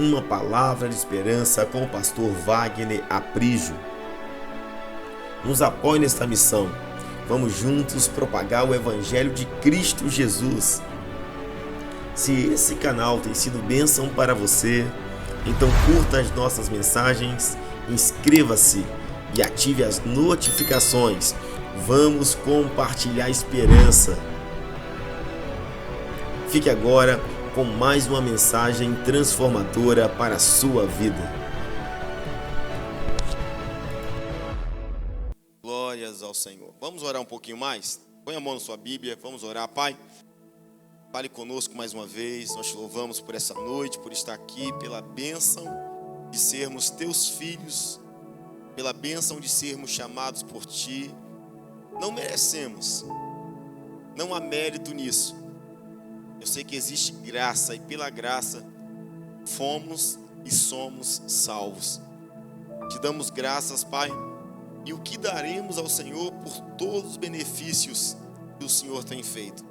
Uma palavra de esperança com o pastor Wagner Aprígio. Nos apoie nesta missão. Vamos juntos propagar o Evangelho de Cristo Jesus. Se esse canal tem sido bênção para você, então curta as nossas mensagens, inscreva-se e ative as notificações. Vamos compartilhar esperança. Fique agora com mais uma mensagem transformadora para a sua vida. Glórias ao Senhor. Vamos orar um pouquinho mais? Põe a mão na sua Bíblia, vamos orar. Pai, fale conosco mais uma vez. Nós te louvamos por essa noite, por estar aqui, pela bênção de sermos teus filhos, pela bênção de sermos chamados por ti. Não merecemos, não há mérito nisso. Eu sei que existe graça e pela graça fomos e somos salvos. Te damos graças, Pai, e o que daremos ao Senhor por todos os benefícios que o Senhor tem feito.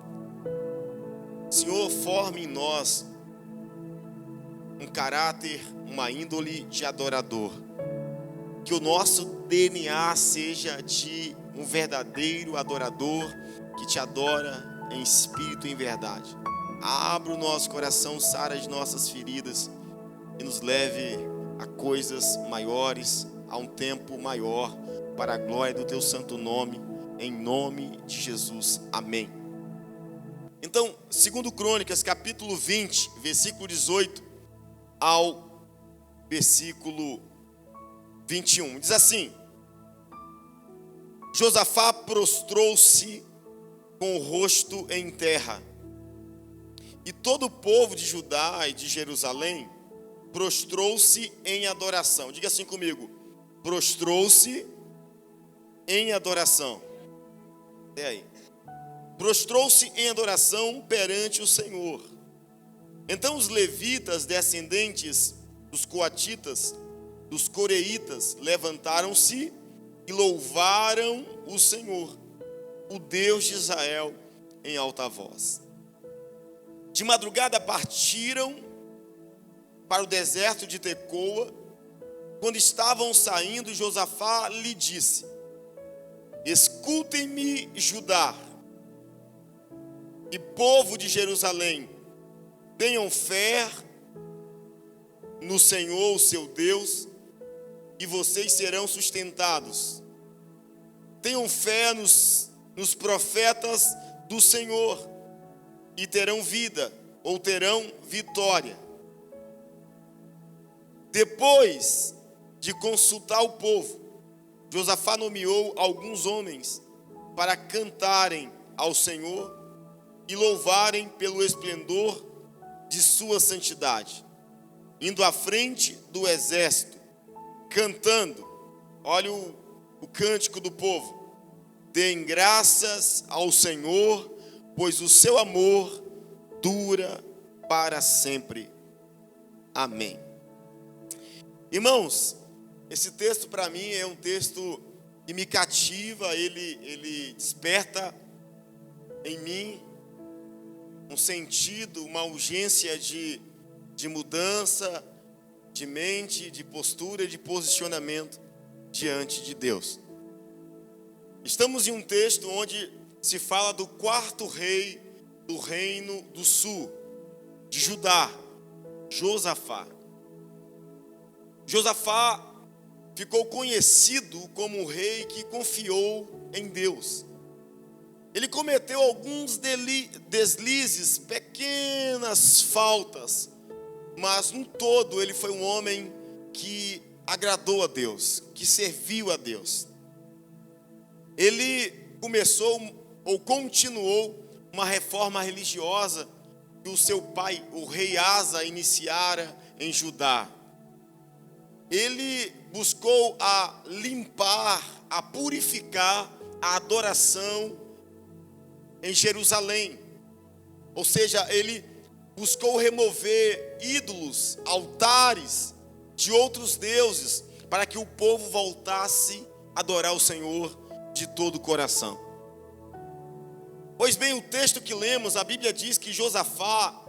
Senhor, forme em nós um caráter, uma índole de adorador. Que o nosso DNA seja de um verdadeiro adorador que te adora em espírito e em verdade. Abra o nosso coração, sara as nossas feridas e nos leve a coisas maiores, a um tempo maior, para a glória do teu santo nome, em nome de Jesus. Amém. Então, 2 Crônicas, capítulo 20, versículo 18 ao versículo 21, diz assim: Josafá prostrou-se com o rosto em terra, e todo o povo de Judá e de Jerusalém prostrou-se em adoração. Diga assim comigo: prostrou-se em adoração. Até aí. Prostrou-se em adoração perante o Senhor. Então os levitas, descendentes dos coatitas, dos coreitas, levantaram-se e louvaram o Senhor, o Deus de Israel, em alta voz. De madrugada partiram para o deserto de Tecoa. Quando estavam saindo, Josafá lhe disse: escutem-me, Judá e povo de Jerusalém, tenham fé no Senhor, o seu Deus, e vocês serão sustentados. Tenham fé nos profetas do Senhor, e terão vida, ou terão vitória. Depois de consultar o povo, Josafá nomeou alguns homens para cantarem ao Senhor e louvarem pelo esplendor de sua santidade, indo à frente do exército, cantando. Olha o cântico do povo: deem graças ao Senhor, pois o seu amor dura para sempre. Amém. Irmãos, esse texto para mim é um texto que me cativa, ele desperta em mim um sentido, uma urgência de mudança de mente, de postura, de posicionamento diante de Deus. Estamos em um texto onde se fala do quarto rei do reino do sul, de Judá, Josafá. Josafá ficou conhecido como um rei que confiou em Deus. Ele cometeu alguns deslizes, pequenas faltas, mas no todo ele foi um homem que agradou a Deus, que serviu a Deus. Ele começou ou continuou uma reforma religiosa que o seu pai, o rei Asa, iniciara em Judá. Ele buscou a limpar, a purificar a adoração em Jerusalém. Ou seja, ele buscou remover ídolos, altares de outros deuses, para que o povo voltasse a adorar o Senhor de todo o coração. Pois bem, o texto que lemos, a Bíblia diz que Josafá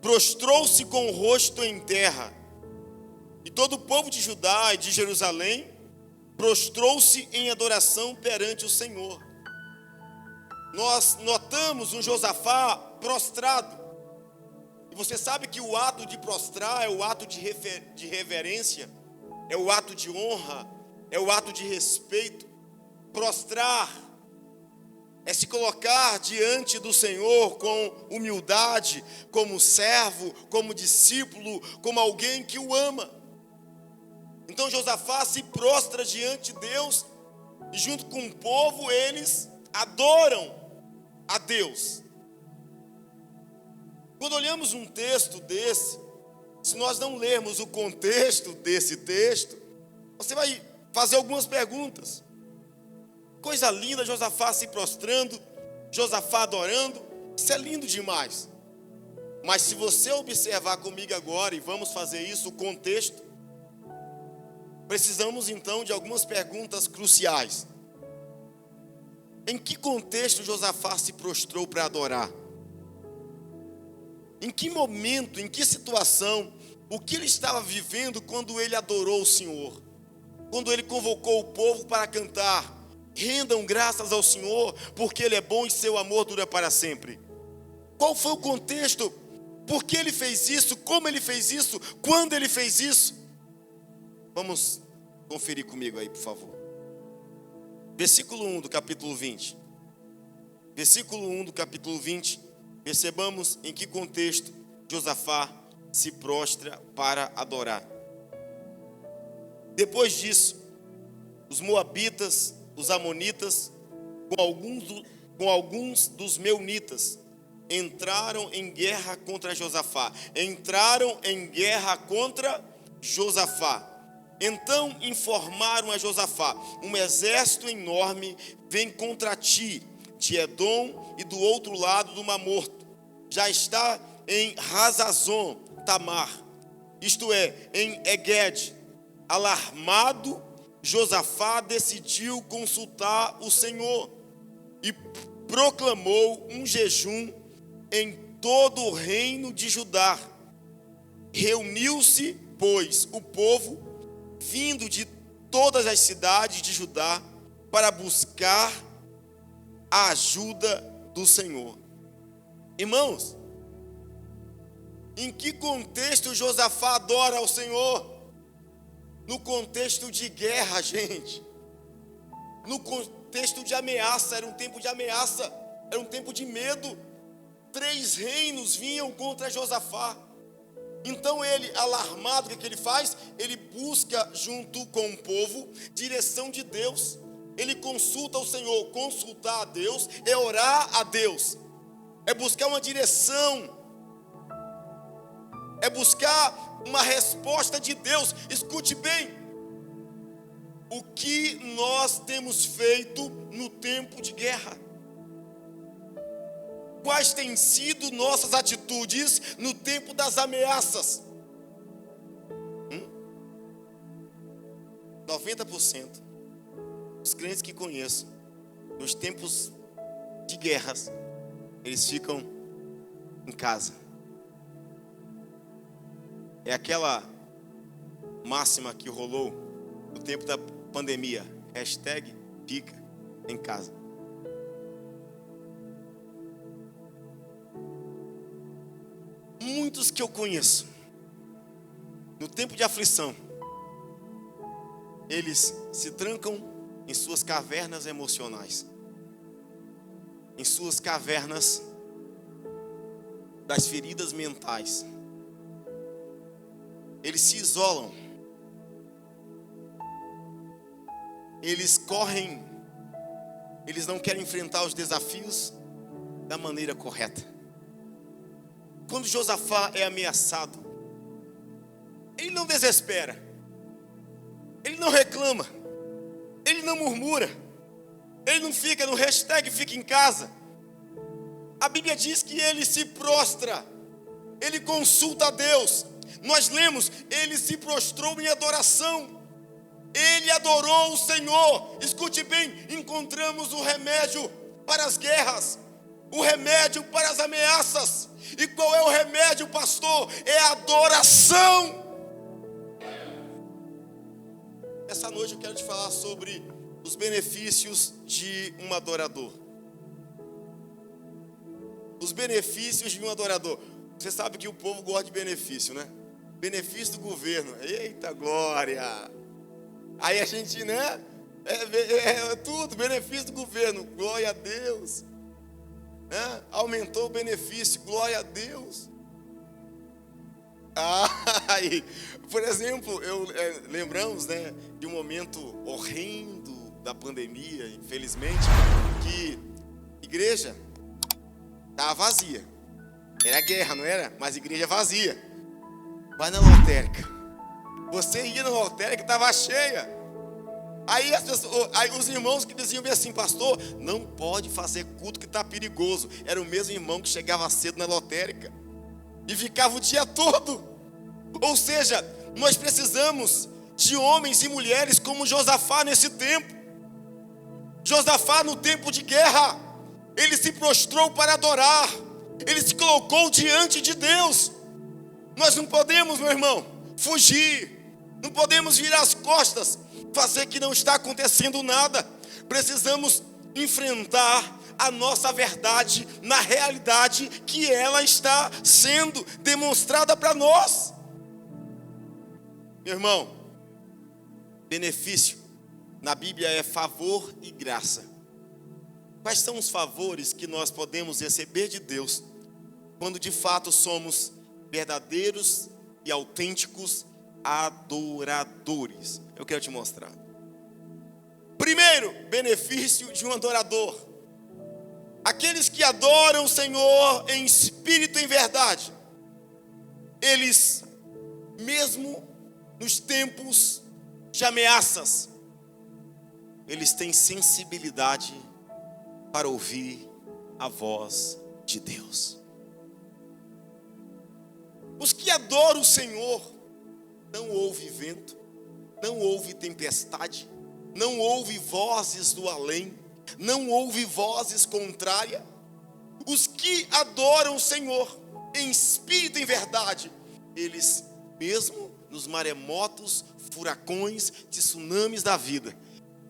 prostrou-se com o rosto em terra. E todo o povo de Judá e de Jerusalém prostrou-se em adoração perante o Senhor. Nós notamos um Josafá prostrado. E você sabe que o ato de prostrar é o ato de reverência, é o ato de honra, é o ato de respeito. Prostrar é se colocar diante do Senhor com humildade, como servo, como discípulo, como alguém que o ama. Então Josafá se prostra diante de Deus e junto com o povo eles adoram a Deus. Quando olhamos um texto desse, se nós não lermos o contexto desse texto, você vai fazer algumas perguntas. Coisa linda, Josafá se prostrando, Josafá adorando, isso é lindo demais. Mas se você observar comigo agora, e vamos fazer isso, o contexto, precisamos então de algumas perguntas cruciais. Em que contexto Josafá se prostrou para adorar? Em que momento, em que situação, o que ele estava vivendo quando ele adorou o Senhor? Quando ele convocou o povo para cantar: rendam graças ao Senhor, porque Ele é bom e seu amor dura para sempre. Qual foi o contexto? Por que ele fez isso? Como ele fez isso? Quando ele fez isso? Vamos conferir comigo aí, por favor. Versículo 1 do capítulo 20. Versículo 1 do capítulo 20. Percebamos em que contexto Josafá se prostra para adorar. Depois disso, os moabitas, os amonitas, com alguns dos meunitas, entraram em guerra contra Josafá. Então informaram a Josafá: um exército enorme vem contra ti, de Edom e do outro lado do Mar Morto. Já está em Hazazon Tamar, isto é, em Egede. Alarmado, Josafá decidiu consultar o Senhor e proclamou um jejum em todo o reino de Judá. Reuniu-se, pois, o povo, vindo de todas as cidades de Judá, para buscar a ajuda do Senhor. Irmãos, em que contexto Josafá adora ao Senhor? No contexto de guerra, gente. No contexto de ameaça, era um tempo de ameaça, era um tempo de medo. 3 reinos vinham contra Josafá. Então ele, alarmado, o que ele faz? Ele busca junto com o povo direção de Deus. Ele consulta o Senhor. Consultar a Deus é orar a Deus, é buscar uma direção, é buscar uma resposta de Deus. Escute bem, o que nós temos feito no tempo de guerra? Quais têm sido nossas atitudes no tempo das ameaças? 90% dos crentes que conheço, nos tempos de guerras, eles ficam em casa. É aquela máxima que rolou no tempo da pandemia. #fica em casa. Muitos que eu conheço, no tempo de aflição, eles se trancam em suas cavernas emocionais, em suas cavernas das feridas mentais. Eles se isolam, eles correm, eles não querem enfrentar os desafios da maneira correta. Quando Josafá é ameaçado, ele não desespera, ele não reclama, ele não murmura, ele não fica no #fica em casa. A Bíblia diz que ele se prostra, ele consulta a Deus. Nós lemos, ele se prostrou em adoração, ele adorou o Senhor. Escute bem, encontramos o remédio para as guerras, o remédio para as ameaças. E qual é o remédio, pastor? É a adoração. Essa noite eu quero te falar sobre os benefícios de um adorador. Os benefícios de um adorador. Você sabe que o povo gosta de benefício, né? Benefício do governo. Eita glória! Aí a gente, né? Tudo, benefício do governo. Glória a Deus. Aumentou o benefício. Glória a Deus. Aí, por exemplo, lembramos, né, de um momento horrendo da pandemia, infelizmente, que a igreja estava vazia. Era guerra, não era? Mas a igreja vazia. Vai na lotérica. Você ia na lotérica, estava cheia. Aí os irmãos que diziam bem assim, pastor, não pode fazer culto que está perigoso. Era o mesmo irmão que chegava cedo na lotérica e ficava o dia todo. Ou seja, nós precisamos de homens e mulheres como Josafá nesse tempo. Josafá no tempo de guerra, ele se prostrou para adorar. Ele se colocou diante de Deus. Nós não podemos, meu irmão, fugir. Não podemos virar as costas, fazer que não está acontecendo nada. Precisamos enfrentar a nossa verdade na realidade que ela está sendo demonstrada para nós. Meu irmão, benefício na Bíblia é favor e graça. Quais são os favores que nós podemos receber de Deus quando de fato somos verdadeiros e autênticos adoradores? Eu quero te mostrar. Primeiro, benefício de um adorador. Aqueles que adoram o Senhor em espírito e em verdade, eles, mesmo nos tempos de ameaças, eles têm sensibilidade para ouvir a voz de Deus. Os que adoram o Senhor não ouvem vento, não ouvem tempestade, não ouvem vozes do além, não ouvem vozes contrárias. Os que adoram o Senhor em espírito e em verdade, eles mesmo nos maremotos, furacões, tsunamis da vida,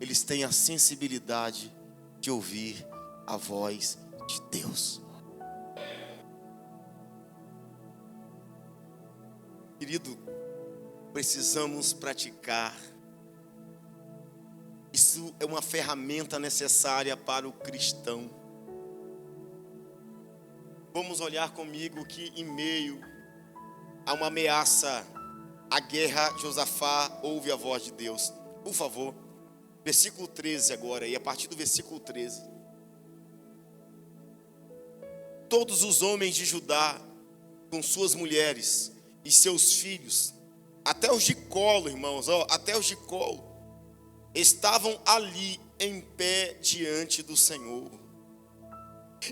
eles têm a sensibilidade de ouvir a voz de Deus. Querido, precisamos praticar. Isso é uma ferramenta necessária para o cristão. Vamos olhar comigo que em meio a uma ameaça, a guerra, Josafá ouve a voz de Deus. Por favor, versículo 13 agora, e a partir do versículo 13. Todos os homens de Judá, com suas mulheres e seus filhos, até os de colo, irmãos, até os de colo, estavam ali em pé diante do Senhor.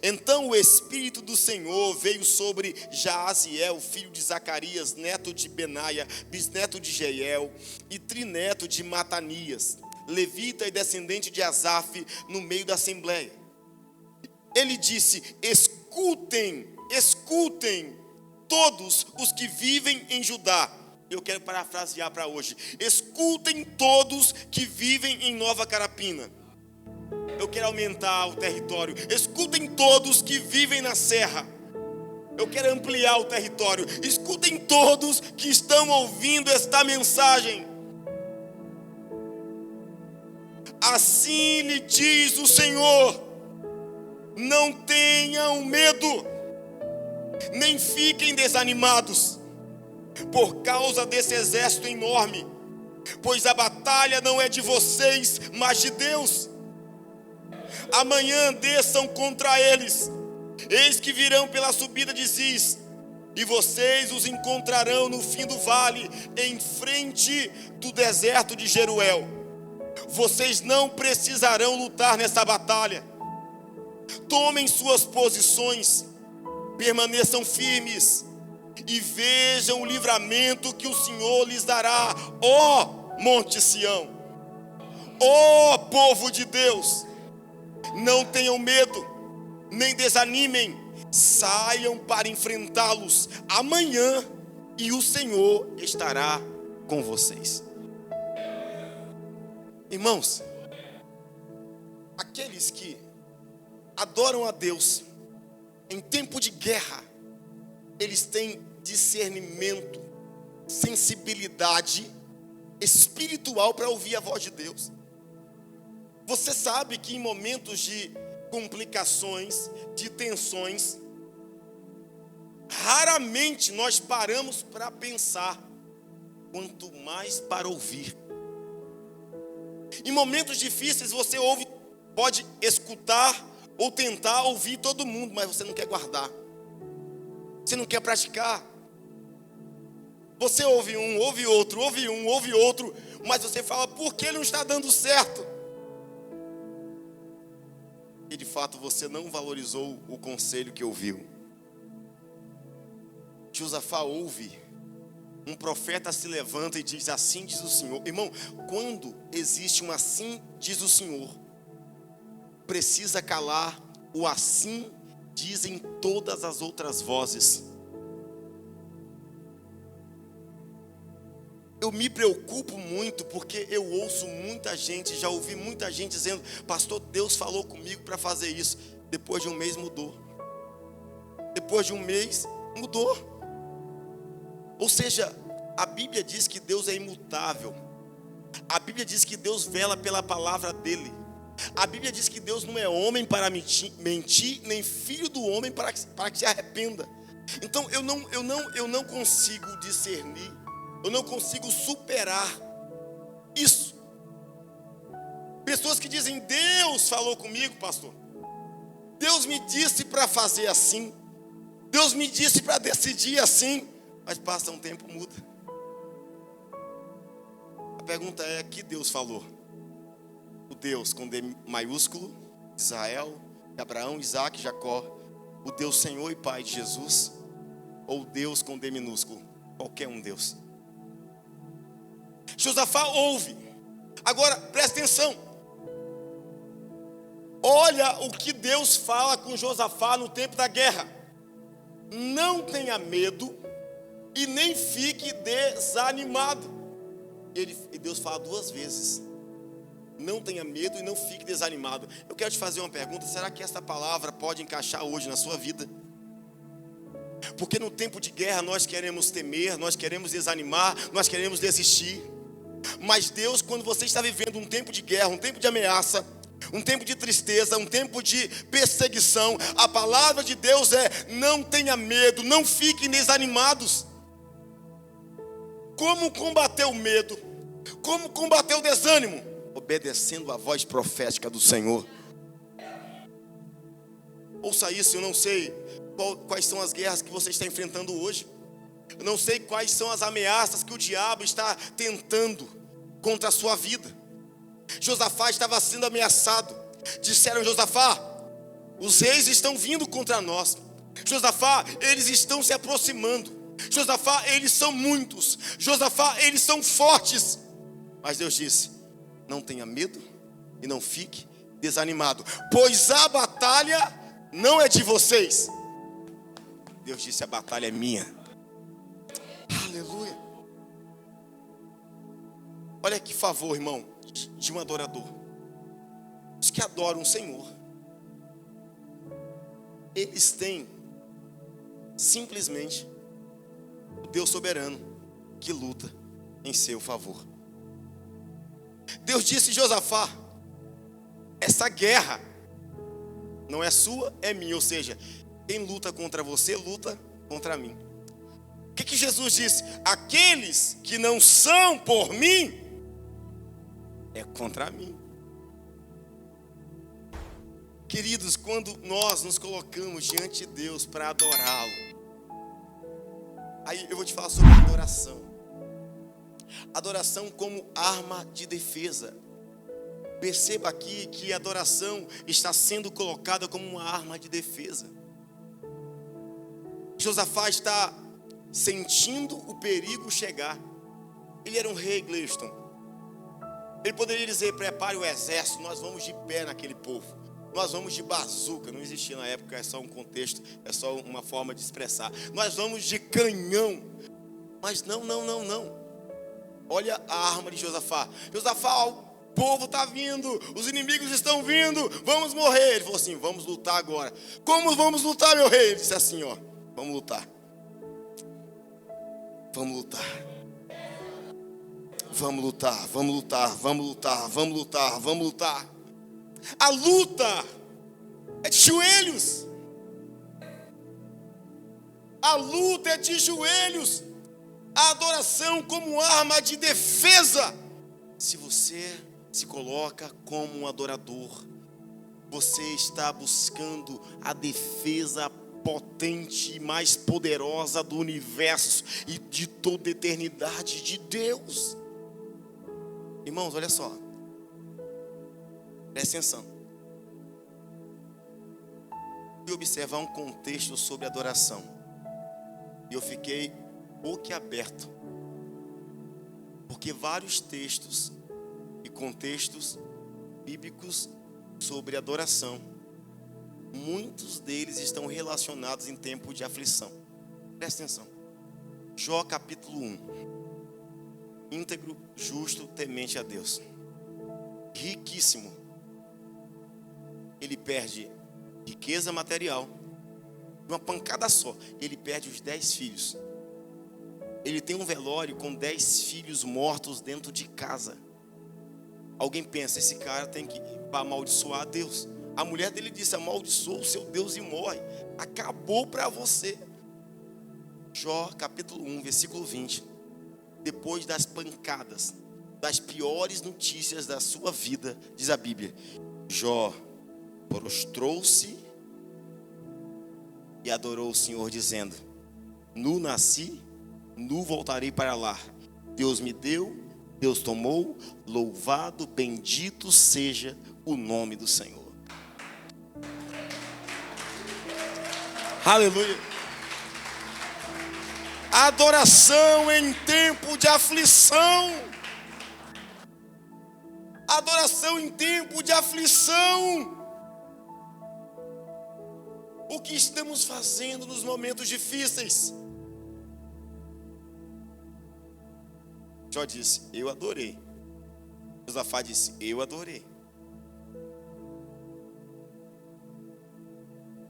Então o Espírito do Senhor veio sobre Jaaziel, filho de Zacarias, neto de Benaia, bisneto de Jeiel e trineto de Matanias, levita e descendente de Asaf, no meio da assembleia. Ele disse: escutem todos os que vivem em Judá. Eu quero parafrasear para hoje. Escutem todos que vivem em Nova Carapina. Eu quero aumentar o território. Escutem todos que vivem na Serra. Eu quero ampliar o território. Escutem todos que estão ouvindo esta mensagem. Assim lhe diz o Senhor: não tenham medo, nem fiquem desanimados por causa desse exército enorme, pois a batalha não é de vocês, mas de Deus. Amanhã desçam contra eles, eis que virão pela subida de Ziz, e vocês os encontrarão no fim do vale, em frente do deserto de Jeruel. Vocês não precisarão lutar nessa batalha. Tomem suas posições, permaneçam firmes e vejam o livramento que o Senhor lhes dará, ó Monte Sião, ó povo de Deus. Não tenham medo, nem desanimem. saiam para enfrentá-los amanhã, e o Senhor estará com vocês. Irmãos, aqueles que adoram a Deus em tempo de guerra, eles têm discernimento, sensibilidade espiritual para ouvir a voz de Deus. Você sabe que em momentos de complicações, de tensões, raramente nós paramos para pensar, quanto mais para ouvir. Em momentos difíceis você ouve, pode escutar ou tentar ouvir todo mundo, mas você não quer guardar, você não quer praticar. Você ouve um, ouve outro, ouve um, ouve outro, mas você fala, por que não está dando certo? E de fato você não valorizou o conselho que ouviu. Josafá ouve, um profeta se levanta e diz, assim diz o Senhor. Irmão, quando existe um assim diz o Senhor, precisa calar o assim dizem todas as outras vozes. Eu me preocupo muito porque eu ouço muita gente, já ouvi muita gente dizendo, pastor, Deus falou comigo para fazer isso. Depois de um mês mudou. Depois de um mês mudou. Ou seja, a Bíblia diz que Deus é imutável. A Bíblia diz que Deus vela pela palavra dele. A Bíblia diz que Deus não é homem para mentir, nem filho do homem para que se arrependa. Então eu não consigo discernir, eu não consigo superar isso. Pessoas que dizem, Deus falou comigo, pastor. Deus me disse para fazer assim. Deus me disse para decidir assim. Mas passa um tempo, muda. A pergunta é, que Deus falou? O Deus com D maiúsculo, Israel, Abraão, Isaac, Jacó. O Deus Senhor e Pai de Jesus. Ou o Deus com D minúsculo, qualquer um Deus. Josafá ouve. Agora, presta atenção. Olha o que Deus fala com Josafá no tempo da guerra. Não tenha medo e nem fique desanimado. E Deus fala duas vezes. Não tenha medo e não fique desanimado. Eu quero te fazer uma pergunta. Será que essa palavra pode encaixar hoje na sua vida? Porque no tempo de guerra nós queremos temer, nós queremos desanimar, nós queremos desistir. Mas Deus, quando você está vivendo um tempo de guerra, um tempo de ameaça, um tempo de tristeza, um tempo de perseguição, a palavra de Deus é, não tenha medo, não fiquem desanimados. Como combater o medo? Como combater o desânimo? Obedecendo a voz profética do Senhor. Ouça isso, eu não sei quais são as guerras que você está enfrentando hoje. Eu não sei quais são as ameaças que o diabo está tentando contra a sua vida. Josafá estava sendo ameaçado. Disseram, Josafá, os reis estão vindo contra nós. Josafá, eles estão se aproximando. Josafá, eles são muitos. Josafá, eles são fortes. Mas Deus disse, não tenha medo e não fique desanimado, pois a batalha não é de vocês. Deus disse, a batalha é minha. Aleluia. Olha que favor, irmão, de um adorador. Os que adoram o Senhor, eles têm simplesmente o Deus soberano que luta em seu favor. Deus disse a Josafá, essa guerra não é sua, é minha. Ou seja, quem luta contra você, luta contra mim. O que Jesus disse? Aqueles que não são por mim, é contra mim. Queridos, quando nós nos colocamos diante de Deus para adorá-lo, aí eu vou te falar sobre adoração. Adoração como arma de defesa. Perceba aqui que a adoração está sendo colocada como uma arma de defesa. Josafá está sentindo o perigo chegar. Ele era um rei, Gleison. Ele poderia dizer, prepare o exército, nós vamos de pé naquele povo. Nós vamos de bazuca, não existia na época, é só um contexto, é só uma forma de expressar. Nós vamos de canhão. Mas não. Olha a arma de Josafá. Josafá, o povo está vindo, os inimigos estão vindo, vamos morrer. Ele falou assim, vamos lutar agora. Como vamos lutar, meu rei? Ele disse assim, ó, vamos lutar. Vamos lutar. Vamos lutar, vamos lutar, vamos lutar, vamos lutar, vamos lutar. A luta é de joelhos. A luta é de joelhos. A adoração como arma de defesa. Se você se coloca como um adorador, você está buscando a defesa potente e mais poderosa do universo e de toda a eternidade de Deus. Irmãos, olha só. Presta atenção. E observar um contexto sobre adoração. E eu fiquei boquiaberto. Porque vários textos e contextos bíblicos sobre adoração, muitos deles estão relacionados em tempo de aflição. Presta atenção. Jó capítulo 1. Íntegro, justo, temente a Deus. Riquíssimo. Ele perde riqueza material. Uma pancada só. Ele perde os 10 filhos. Ele tem um velório com 10 filhos mortos dentro de casa. Alguém pensa, esse cara tem que amaldiçoar a Deus. A mulher dele disse, amaldiçoa o seu Deus e morre. Acabou para você. Jó capítulo 1, versículo 20. Depois das pancadas, das piores notícias da sua vida, diz a Bíblia, Jó prostrou-se e adorou o Senhor, dizendo, nu nasci, nu voltarei para lá. Deus me deu, Deus tomou, louvado, bendito seja o nome do Senhor. Aleluia. Adoração em tempo de aflição. Adoração em tempo de aflição. O que estamos fazendo nos momentos difíceis? Jó disse, eu adorei. Josafá disse, eu adorei.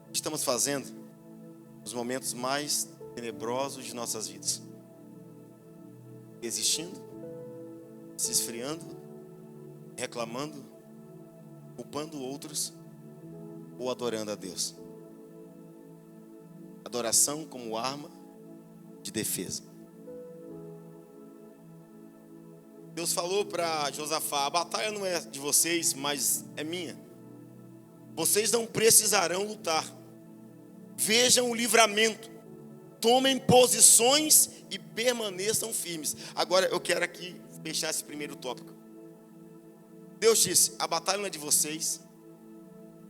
O que estamos fazendo nos momentos mais tenebrosos de nossas vidas? Existindo, se esfriando, reclamando, culpando outros ou adorando a Deus? Adoração como arma de defesa. Deus falou para Josafá, a batalha não é de vocês, mas é minha. Vocês não precisarão lutar. Vejam o livramento. Tomem posições e permaneçam firmes. Agora eu quero aqui fechar esse primeiro tópico. Deus disse, a batalha não é de vocês.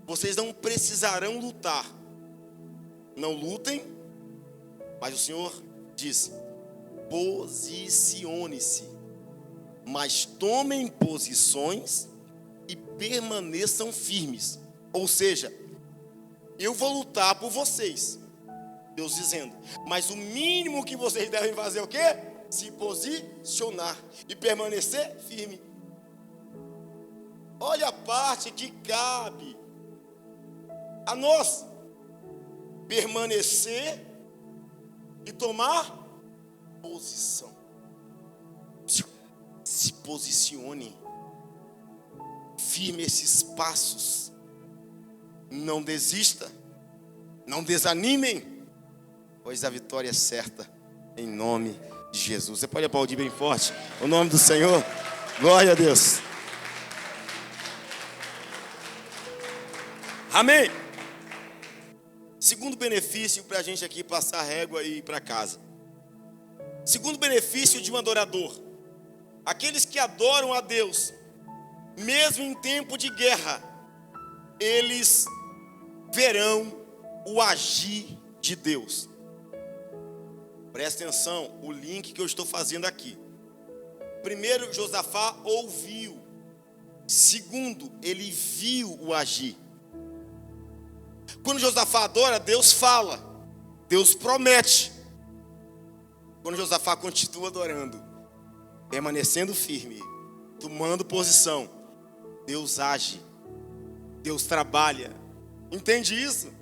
Vocês não precisarão lutar. Não lutem. Mas o Senhor disse, posicione-se. Mas tomem posições e permaneçam firmes. Ou seja, eu vou lutar por vocês. Deus dizendo, mas o mínimo que vocês devem fazer é o quê? Se posicionar e permanecer firme. Olha a parte que cabe a nós. Permanecer e tomar posição. Se posicione. Firme esses passos. Não desista. Não desanimem. Pois a vitória é certa, em nome de Jesus. Você pode aplaudir bem forte o nome do Senhor? Glória a Deus. Amém. Segundo benefício para a gente aqui passar a régua e ir para casa. Segundo benefício de um adorador. Aqueles que adoram a Deus, mesmo em tempo de guerra, eles verão o agir de Deus. Presta atenção, o link que eu estou fazendo aqui. Primeiro, Josafá ouviu. Segundo, ele viu o agir. Quando Josafá adora, Deus fala, Deus promete. Quando Josafá continua adorando, permanecendo firme, tomando posição, Deus age, Deus trabalha. Entende isso?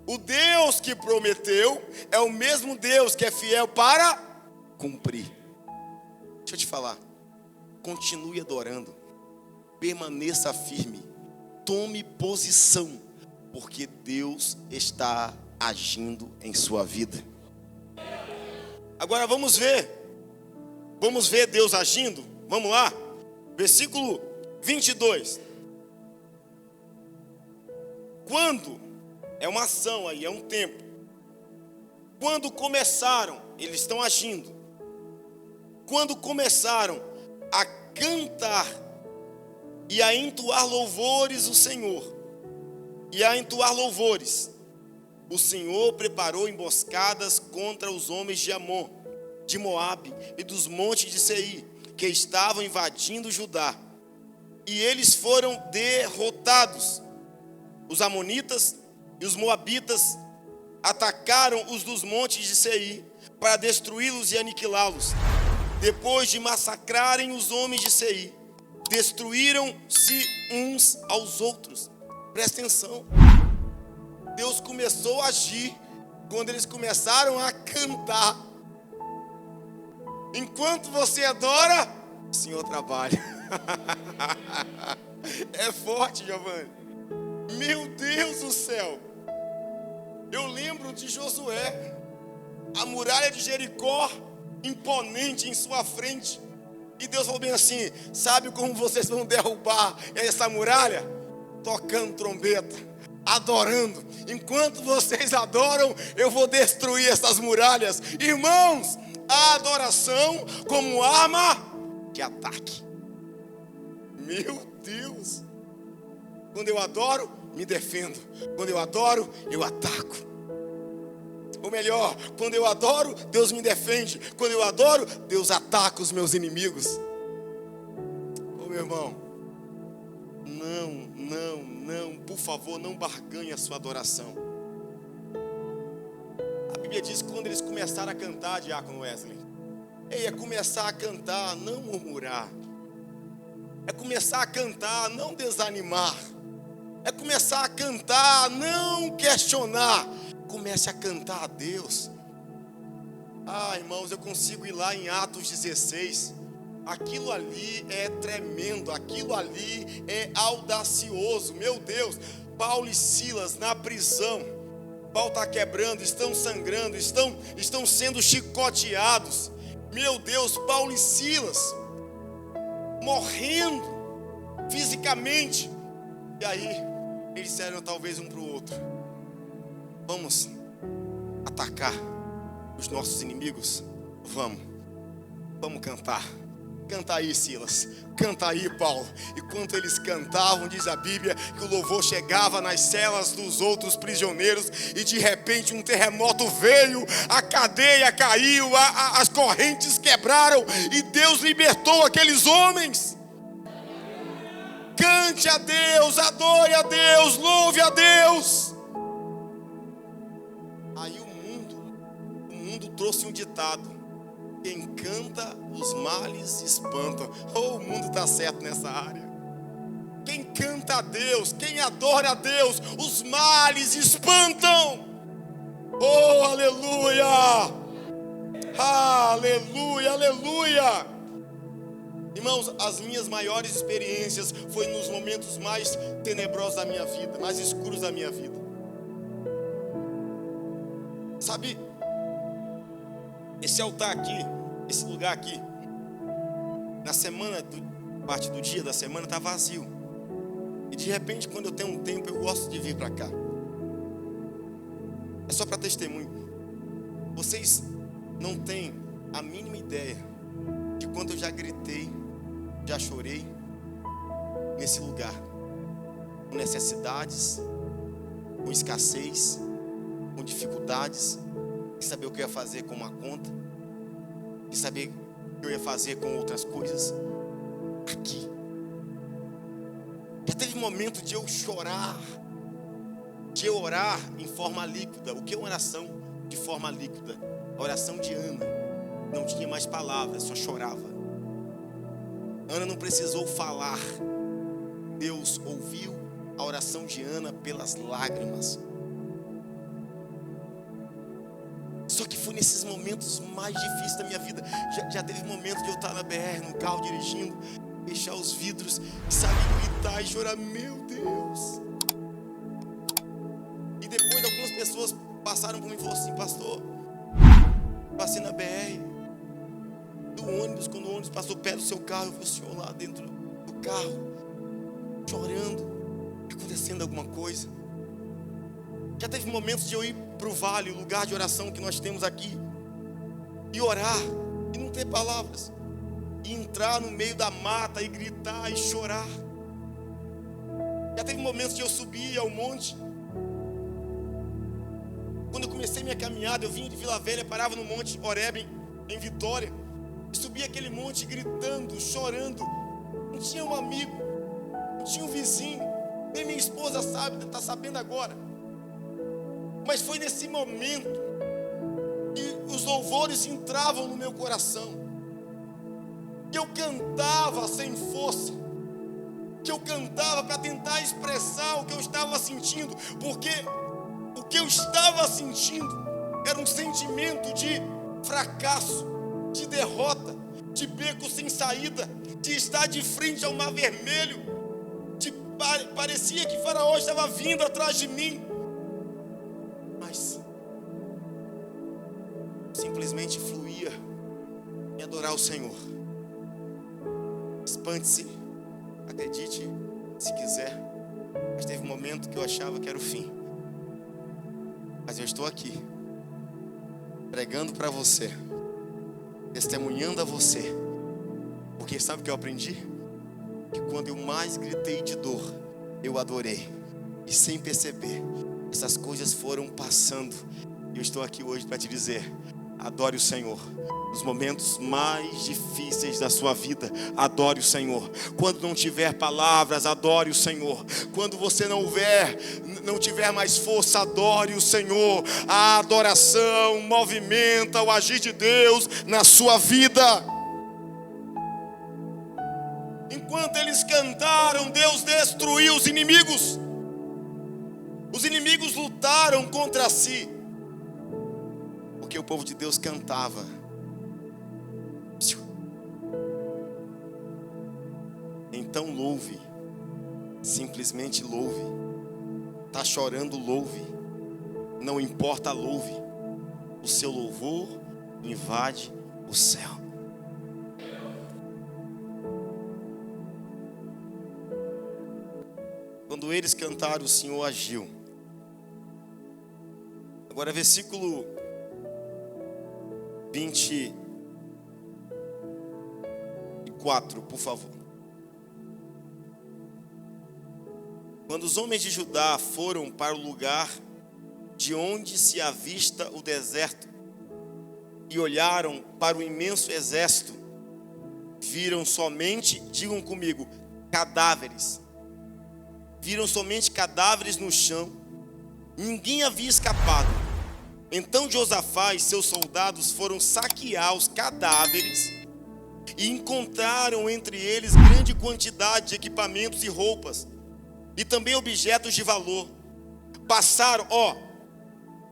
O Deus que prometeu é o mesmo Deus que é fiel para cumprir. Deixa eu te falar, continue adorando, permaneça firme, tome posição, porque Deus está agindo em sua vida. Agora vamos ver Deus agindo. Vamos lá, versículo 22. Quando, é uma ação aí, é um tempo. Quando começaram, eles estão agindo. Quando começaram a cantar e a entoar louvores o Senhor, o Senhor preparou emboscadas contra os homens de Amon, de Moabe e dos montes de Seir, que estavam invadindo Judá. E eles foram derrotados. Os amonitas e os moabitas atacaram os dos montes de Seir para destruí-los e aniquilá-los. Depois de massacrarem os homens de Seir, destruíram-se uns aos outros. Presta atenção. Deus começou a agir quando eles começaram a cantar. Enquanto você adora, o Senhor trabalha. É forte, Giovanni. Meu Deus do céu. Eu lembro de Josué, a muralha de Jericó imponente em sua frente, e Deus falou bem assim: sabe como vocês vão derrubar essa muralha? Tocando trombeta, adorando. Enquanto vocês adoram, eu vou destruir essas muralhas. Irmãos, a adoração como arma de ataque. Meu Deus. Quando eu adoro, me defendo. Quando eu adoro, eu ataco. Ou melhor, quando eu adoro, Deus me defende. Quando eu adoro, Deus ataca os meus inimigos. Ô meu irmão, não, por favor, não barganhe a sua adoração. A Bíblia diz que quando eles começaram a cantar, Diácono Wesley, é começar a cantar, não murmurar. É começar a cantar, não desanimar. É começar a cantar, não questionar. Comece a cantar a Deus. Irmãos, eu consigo ir lá em Atos 16. Aquilo ali é tremendo, aquilo ali é audacioso. Meu Deus, Paulo e Silas na prisão. Paulo está quebrando, estão sangrando, estão sendo chicoteados. Meu Deus, Paulo e Silas morrendo fisicamente. E aí, eles disseram talvez um para o outro: vamos atacar os nossos inimigos? Vamos cantar. Canta aí, Silas. Canta aí, Paulo. E quando eles cantavam, diz a Bíblia, que o louvor chegava nas celas dos outros prisioneiros, e de repente um terremoto veio, a cadeia caiu, as correntes quebraram, e Deus libertou aqueles homens. Cante a Deus, adore a Deus, louve a Deus. Aí o mundo trouxe um ditado: quem canta, os males espantam. O mundo está certo nessa área. Quem canta a Deus, quem adora a Deus, os males espantam. Oh, aleluia! Aleluia, aleluia! Irmãos, as minhas maiores experiências foi nos momentos mais tenebrosos da minha vida, mais escuros da minha vida. Sabe, esse altar aqui, esse lugar aqui, na semana, parte do dia da semana está vazio. E de repente, quando eu tenho um tempo, eu gosto de vir para cá. É só para testemunho. Vocês não têm a mínima ideia de quanto eu já gritei, já chorei nesse lugar, com necessidades, com escassez, com dificuldades, sem saber o que eu ia fazer com uma conta, sem saber o que eu ia fazer com outras coisas. Aqui já teve momento de eu chorar de orar em forma líquida. O que é uma oração de forma líquida? A oração de Ana não tinha mais palavras, só chorava. Ana não precisou falar. Deus ouviu a oração de Ana pelas lágrimas. Só que foi nesses momentos mais difíceis da minha vida. Já teve momento de eu estar na BR, no carro dirigindo, fechar os vidros, sabe, gritar e chorar, meu Deus. E depois algumas pessoas passaram por mim e falaram assim: pastor, passei na BR, do ônibus, quando o ônibus passou perto do seu carro, eu vi o senhor lá dentro do carro, chorando, acontecendo alguma coisa. Já teve momentos de eu ir para o vale, o lugar de oração que nós temos aqui, e orar, e não ter palavras, e entrar no meio da mata, e gritar, e chorar. Já teve momentos de eu subir ao monte. Quando eu comecei minha caminhada, eu vinha de Vila Velha, parava no monte Horebe, em Vitória, e subia aquele monte gritando, chorando. Não tinha um amigo, não tinha um vizinho, nem minha esposa sabe, está sabendo agora. Mas foi nesse momento que os louvores entravam no meu coração, que eu cantava sem força, que eu cantava para tentar expressar o que eu estava sentindo, porque o que eu estava sentindo era um sentimento de fracasso, de derrota, de beco sem saída, de estar de frente ao mar vermelho, parecia que Faraó estava vindo atrás de mim, mas simplesmente fluía em adorar o Senhor. Espante-se, acredite se quiser, mas teve um momento que eu achava que era o fim. Mas eu estou aqui, pregando para você, testemunhando a você, porque sabe o que eu aprendi? Que quando eu mais gritei de dor, eu adorei, e sem perceber, essas coisas foram passando. E eu estou aqui hoje para te dizer: adore o Senhor. Nos momentos mais difíceis da sua vida, adore o Senhor. Quando não tiver palavras, adore o Senhor. Quando você não tiver mais força, adore o Senhor. A adoração movimenta o agir de Deus na sua vida. Enquanto eles cantaram, Deus destruiu os inimigos. Os inimigos lutaram contra si, porque o povo de Deus cantava. Então louve, simplesmente louve. Está chorando, louve. Não importa, louve. O seu louvor invade o céu. Quando eles cantaram, o Senhor agiu. Agora versículo 24, por favor. Quando os homens de Judá foram para o lugar de onde se avista o deserto e olharam para o imenso exército, viram somente, digam comigo, cadáveres. Viram somente cadáveres no chão. Ninguém havia escapado. Então Josafá e seus soldados foram saquear os cadáveres e encontraram entre eles grande quantidade de equipamentos e roupas, e também objetos de valor. Passaram,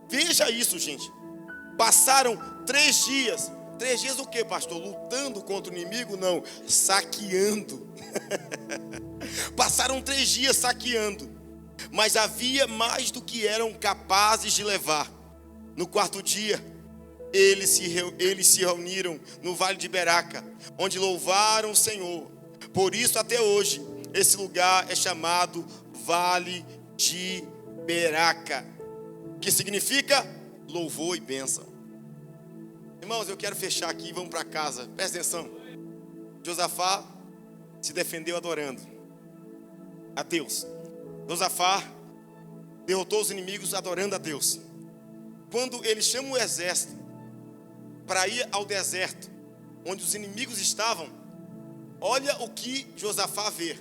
veja isso, gente. Passaram 3 dias. 3 dias o que, pastor? Lutando contra o inimigo? Não, saqueando. Passaram 3 dias saqueando, mas havia mais do que eram capazes de levar. No 4º dia, eles se reuniram no vale de Beraca, onde louvaram o Senhor. Por isso até hoje esse lugar é chamado Vale de Beraca, que significa louvor e bênção. Irmãos, eu quero fechar aqui, vamos para casa. Presta atenção. Josafá se defendeu adorando a Deus. Josafá derrotou os inimigos adorando a Deus. Quando ele chama o exército para ir ao deserto, onde os inimigos estavam, olha o que Josafá vê.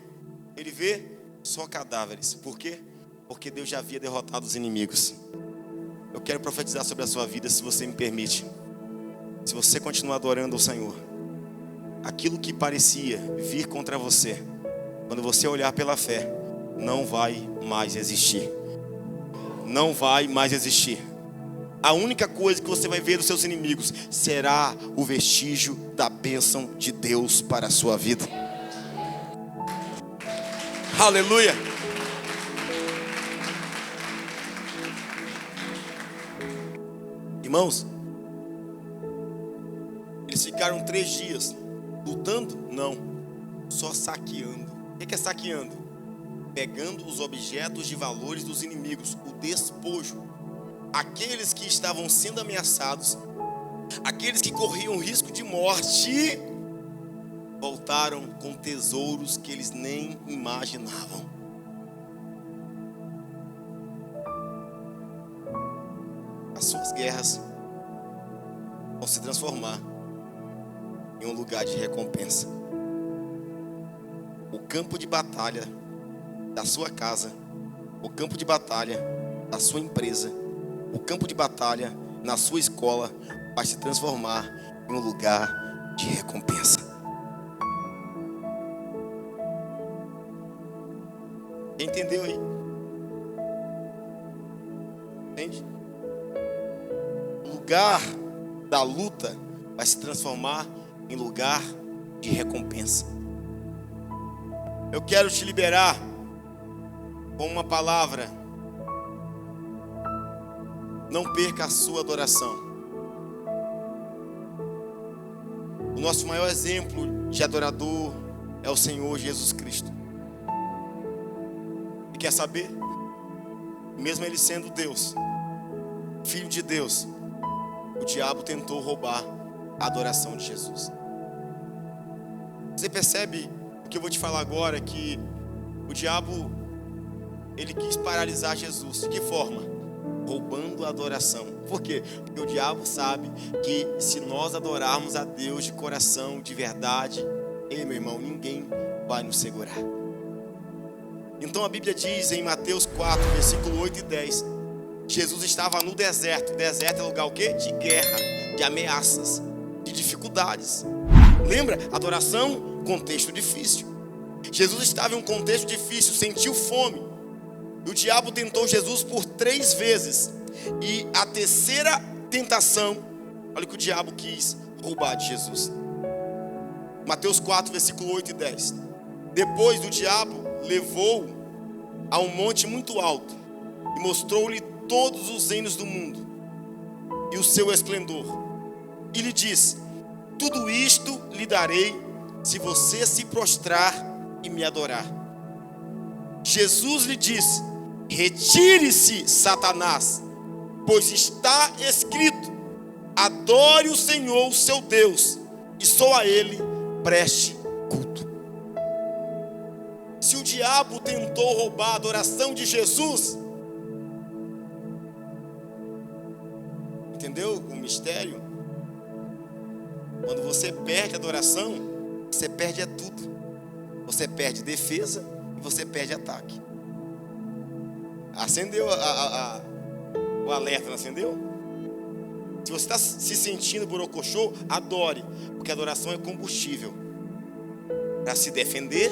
Ele vê só cadáveres. Por quê? porque Deus já havia derrotado os inimigos. Eu quero profetizar sobre a sua vida, se você me permite. Se você continuar adorando o Senhor, aquilo que parecia vir contra você, quando você olhar pela fé, não vai mais existir. Não vai mais existir. A única coisa que você vai ver dos seus inimigos será o vestígio da bênção de Deus para a sua vida. Aleluia! Irmãos, eles ficaram 3 dias lutando? Não, só saqueando. O que é saqueando? Pegando os objetos de valores dos inimigos, o despojo. Aqueles que estavam sendo ameaçados, aqueles que corriam risco de morte, voltaram com tesouros que eles nem imaginavam. As suas guerras vão se transformar em um lugar de recompensa. O campo de batalha da sua casa, o campo de batalha da sua empresa, o campo de batalha na sua escola vai se transformar em um lugar de recompensa. Entendeu aí? Entende? O lugar da luta vai se transformar em lugar de recompensa. Eu quero te liberar com uma palavra. Não perca a sua adoração. O nosso maior exemplo de adorador é o Senhor Jesus Cristo. E quer saber? Mesmo ele sendo Deus, Filho de Deus, o diabo tentou roubar a adoração de Jesus. Você percebe o que eu vou te falar agora? Que o diabo, ele quis paralisar Jesus. De que forma? Roubando a adoração. Por quê? Porque o diabo sabe que se nós adorarmos a Deus de coração, de verdade, meu irmão, ninguém vai nos segurar. Então a Bíblia diz em Mateus 4, versículo 8 e 10, Jesus estava no deserto. O deserto é lugar o quê? De guerra, de ameaças, de dificuldades. Lembra? Adoração, contexto difícil. Jesus estava em um contexto difícil, sentiu fome. E o diabo tentou Jesus por 3 vezes. E a terceira tentação, olha o que o diabo quis roubar de Jesus. Mateus 4, versículo 8 e 10. Depois o diabo levou-o a um monte muito alto e mostrou-lhe todos os reinos do mundo e o seu esplendor. E lhe disse: tudo isto lhe darei se você se prostrar e me adorar. Jesus lhe disse: retire-se, Satanás, pois está escrito: adore o Senhor, o seu Deus, e só a Ele preste culto. Se o diabo tentou roubar a adoração de Jesus, entendeu o mistério? Quando você perde a adoração, você perde tudo. Você perde defesa e você perde ataque. Acendeu o alerta, não acendeu? Se você está se sentindo borocochô, adore, porque a adoração é combustível para se defender,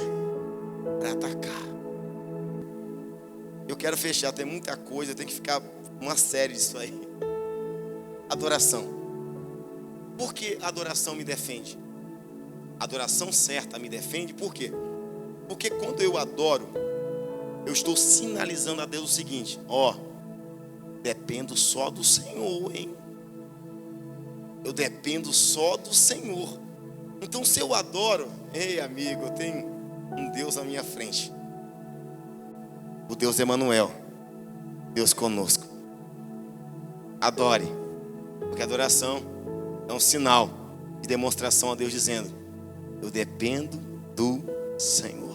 para atacar. Eu quero fechar, tem muita coisa, tem que ficar uma série disso aí. Adoração. Por que a adoração me defende? A adoração certa me defende, por quê? Porque quando eu adoro, eu estou sinalizando a Deus o seguinte: dependo só do Senhor, hein? Eu dependo só do Senhor. Então se eu adoro, ei amigo, eu tenho um Deus à minha frente. O Deus Emanuel, Deus conosco. Adore, porque a adoração é um sinal de demonstração a Deus dizendo: eu dependo do Senhor.